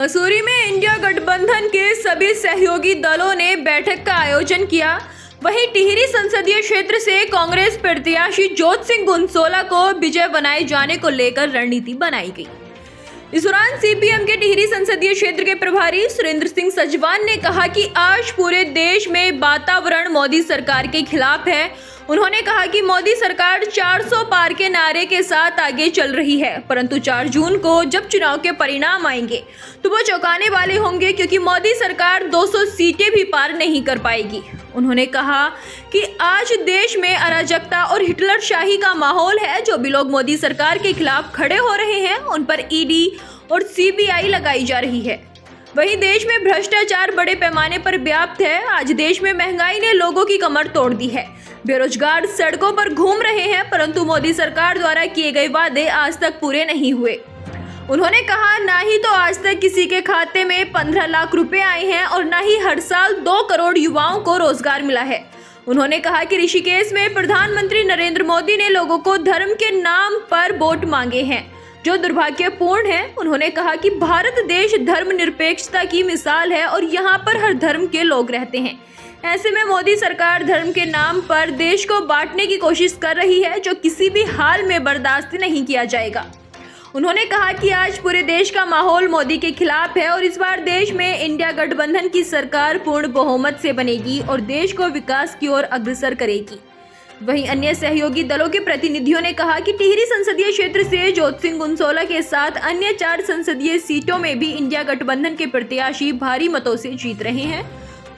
मसूरी में इंडिया गठबंधन के सभी सहयोगी दलों ने बैठक का आयोजन किया। वहीं टिहरी संसदीय क्षेत्र से कांग्रेस प्रत्याशी जोत सिंह गुनसोला को विजय बनाए जाने को लेकर रणनीति बनाई गई। इस दौरान सीपीएम के टिहरी संसदीय क्षेत्र के प्रभारी सुरेंद्र सिंह सजवान ने कहा कि आज पूरे देश में वातावरण मोदी सरकार के खिलाफ है। उन्होंने कहा कि मोदी सरकार 400 पार के नारे के साथ आगे चल रही है, परंतु 4 जून को जब चुनाव के परिणाम आएंगे तो वो चौंकाने वाले होंगे, क्योंकि मोदी सरकार 200 सीटें भी पार नहीं कर पाएगी। उन्होंने कहा कि आज देश में अराजकता और हिटलर शाही का माहौल है। जो भी लोग मोदी सरकार के खिलाफ खड़े हो रहे हैं उन पर ईडी और सीबीआई लगाई जा रही है। वहीं देश में भ्रष्टाचार बड़े पैमाने पर व्याप्त है। आज देश में महंगाई ने लोगों की कमर तोड़ दी है। बेरोजगार सड़कों पर घूम रहे हैं, परंतु मोदी सरकार द्वारा किए गए वादे आज तक पूरे नहीं हुए। उन्होंने कहा, ना ही तो आज तक किसी के खाते में 15 लाख रुपए आए हैं और ना ही हर साल 2 करोड़ युवाओं को रोजगार मिला है। उन्होंने कहा कि ऋषिकेश में प्रधानमंत्री नरेंद्र मोदी ने लोगों को धर्म के नाम पर वोट मांगे हैं, जो दुर्भाग्यपूर्ण है। उन्होंने कहा कि भारत देश धर्मनिरपेक्षता की मिसाल है और यहाँ पर हर धर्म के लोग रहते हैं। ऐसे में मोदी सरकार धर्म के नाम पर देश को बांटने की कोशिश कर रही है, जो किसी भी हाल में बर्दाश्त नहीं किया जाएगा। उन्होंने कहा कि आज पूरे देश का माहौल मोदी के खिलाफ है और इस बार देश में इंडिया गठबंधन की सरकार पूर्ण बहुमत से बनेगी और देश को विकास की ओर अग्रसर करेगी। वहीं अन्य सहयोगी दलों के प्रतिनिधियों ने कहा कि टिहरी संसदीय क्षेत्र से जोत सिंह गुनसोला के साथ अन्य 4 संसदीय सीटों में भी इंडिया गठबंधन के प्रत्याशी भारी मतों से जीत रहे हैं।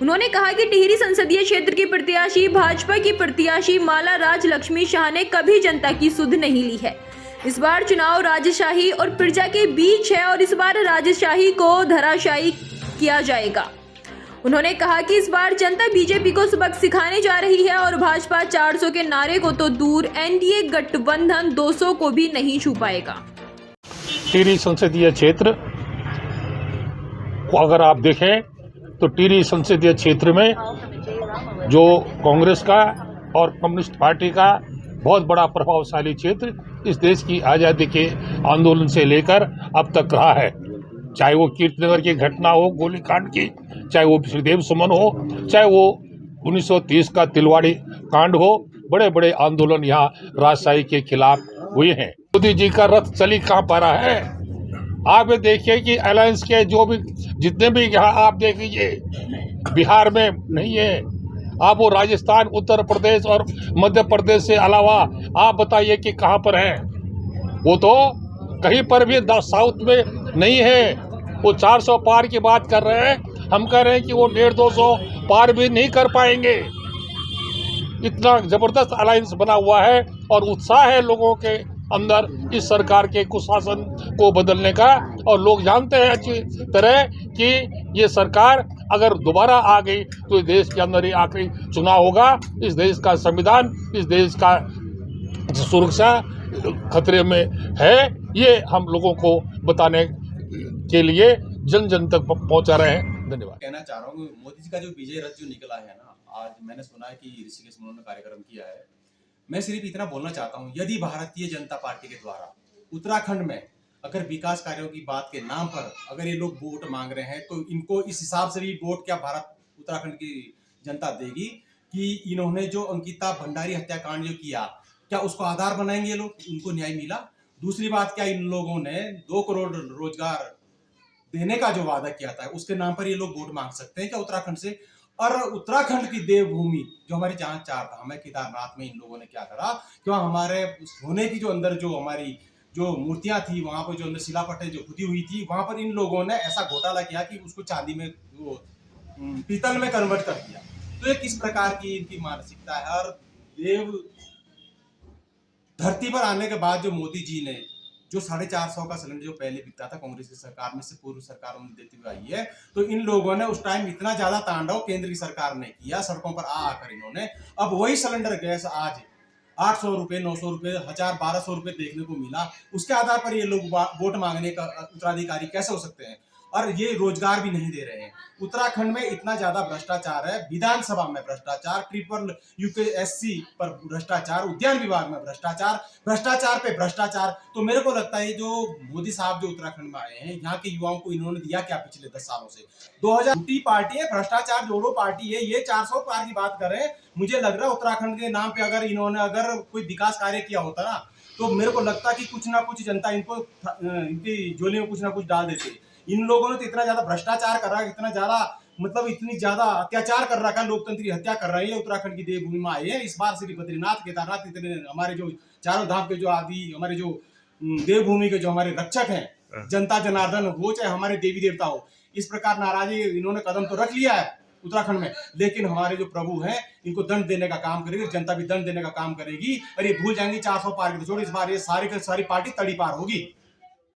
उन्होंने कहा कि टिहरी संसदीय क्षेत्र की प्रत्याशी भाजपा की प्रत्याशी माला राज लक्ष्मी शाह ने कभी जनता की सुध नहीं ली है। इस बार चुनाव राजशाही और प्रजा के बीच है और इस बार राजशाही को धराशायी किया जाएगा। उन्होंने कहा कि इस बार जनता बीजेपी को सबक सिखाने जा रही है और भाजपा 400 के नारे को तो दूर, एनडीए गठबंधन 200 को भी नहीं छू पाएगा। टिहरी संसदीय क्षेत्र को अगर आप देखें तो टिहरी संसदीय क्षेत्र में जो कांग्रेस का और कम्युनिस्ट पार्टी का बहुत बड़ा प्रभावशाली क्षेत्र इस देश की आज़ादी के आंदोलन से लेकर अब तक रहा है। चाहे वो कीर्तिनगर की घटना हो, गोलीकांड की, चाहे वो श्रीदेव सुमन हो, चाहे वो 1930 का तिलवाड़ी कांड हो, बड़े बड़े आंदोलन यहाँ राजशाही के खिलाफ हुए हैं। मोदी जी का रथ चली कहाँ पा रहा है। आप ये देखिए कि अलायंस के जो भी जितने भी यहाँ आप देख लीजिए, बिहार में नहीं है, आप वो राजस्थान, उत्तर प्रदेश और मध्य प्रदेश से अलावा आप बताइए कि कहाँ पर हैं। वो तो कहीं पर भी साउथ में नहीं है। वो 400 पार की बात कर रहे हैं, हम कह रहे हैं कि वो 150-200 पार भी नहीं कर पाएंगे। इतना जबरदस्त अलायंस बना हुआ है और उत्साह है लोगों के अंदर इस सरकार के कुशासन को बदलने का। और लोग जानते हैं अच्छी तरह कि ये सरकार अगर दोबारा आ गई तो इस देश के अंदर ही आखिरी चुनाव होगा। इस देश का संविधान, इस देश का सुरक्षा खतरे में है। ये हम लोगों को बताने के लिए जन जन तक पहुंचा रहे हैं। धन्यवाद। कहना चाह रहा हूँ, मोदी जी का जो विजय रथ जो निकला है ना, आज मैंने सुना है कि ऋषिकेश में उन्होंने कार्यक्रम किया है। मैं सिर्फ इतना बोलना चाहता हूँ, यदि भारतीय जनता पार्टी के द्वारा उत्तराखंड में अगर विकास कार्यों की बात के नाम पर अगर ये लोग वोट मांग रहे हैं तो इनको इस हिसाब से भी वोट क्या भारत उत्तराखंड की जनता देगी कि इन्होंने जो अंकिता भंडारी हत्याकांड जो किया, क्या उसको आधार बनाएंगे ये लोग, उनको न्याय मिला। दूसरी बात, क्या इन लोगों ने 2 करोड़ रोजगार देने का जो वादा किया था उसके नाम पर ये लोग वोट मांग सकते हैं क्या उत्तराखंड से। और उत्तराखंड की देवभूमि जो हमारी जहाँ 4 धाम है, केदारनाथ में इन लोगों ने क्या करा, क्यों हमारे सोने की जो अंदर जो हमारी जो मूर्तियां थी, वहां पर जो अंदर शिलापट्टें जो खुदी हुई थी, वहां पर इन लोगों ने ऐसा घोटाला किया कि उसको चांदी में वो पीतल में कन्वर्ट कर दिया। तो ये किस प्रकार की इनकी मानसिकता है। और देव धरती पर आने के बाद जो मोदी जी ने जो 450 का सिलेंडर जो पहले बिकता था कांग्रेस की सरकार में से पूर्व सरकार में देती हुई आई है, तो इन लोगों ने उस टाइम इतना ज्यादा तांडव केंद्र की सरकार ने किया सड़कों पर आकर इन्होंने। अब वही सिलेंडर गैस आज 800 रुपए, 900 रुपए, 1000, 1200 रुपए देखने को मिला। उसके आधार पर ये लोग वोट मांगने का उत्तराधिकारी कैसे हो सकते हैं। और ये रोजगार भी नहीं दे रहे हैं। उत्तराखंड में इतना ज्यादा भ्रष्टाचार है, विधानसभा में भ्रष्टाचार, ट्रिपल यूपीएससी पर भ्रष्टाचार, उद्यान विभाग में भ्रष्टाचार, भ्रष्टाचार पे भ्रष्टाचार। तो मेरे को लगता है जो मोदी साहब जो उत्तराखंड में आए हैं, यहाँ के युवाओं को इन्होंने दिया क्या पिछले 10 सालों से? 2000 झूठी पार्टी है, भ्रष्टाचार जोड़ो पार्टी है, ये 400 पार की बात कर रहे हैं। मुझे लग रहा है उत्तराखंड के नाम पे अगर इन्होंने अगर कोई विकास कार्य किया होता ना, तो मेरे को लगता कि कुछ ना कुछ जनता इनको इनकी झोली में कुछ ना कुछ डाल देती। इन लोगों ने तो इतना ज्यादा भ्रष्टाचार कर रहा है, इतना ज्यादा मतलब इतनी ज्यादा अत्याचार कर रखा है, लोकतंत्र की हत्या कर रहे हैं। उत्तराखंड की देवभूमि में आए हैं इस बार श्री बद्रीनाथ केदारनाथ इतने हमारे जो चारों धाम के जो आदि हमारे जो देवभूमि के जो हमारे रक्षक हैं, जनता जनार्दन वो चाहे हमारे देवी देवता हो, इस प्रकार नाराजी इन्होंने कदम तो रख लिया है उत्तराखंड में, लेकिन हमारे जो प्रभु हैं इनको दंड देने का काम करेगी, जनता भी दंड देने का काम करेगी। और ये भूल जाएंगे 400 पार की तो छोड़, इस बार ये सारी की सारी पार्टी तड़ी पार होगी।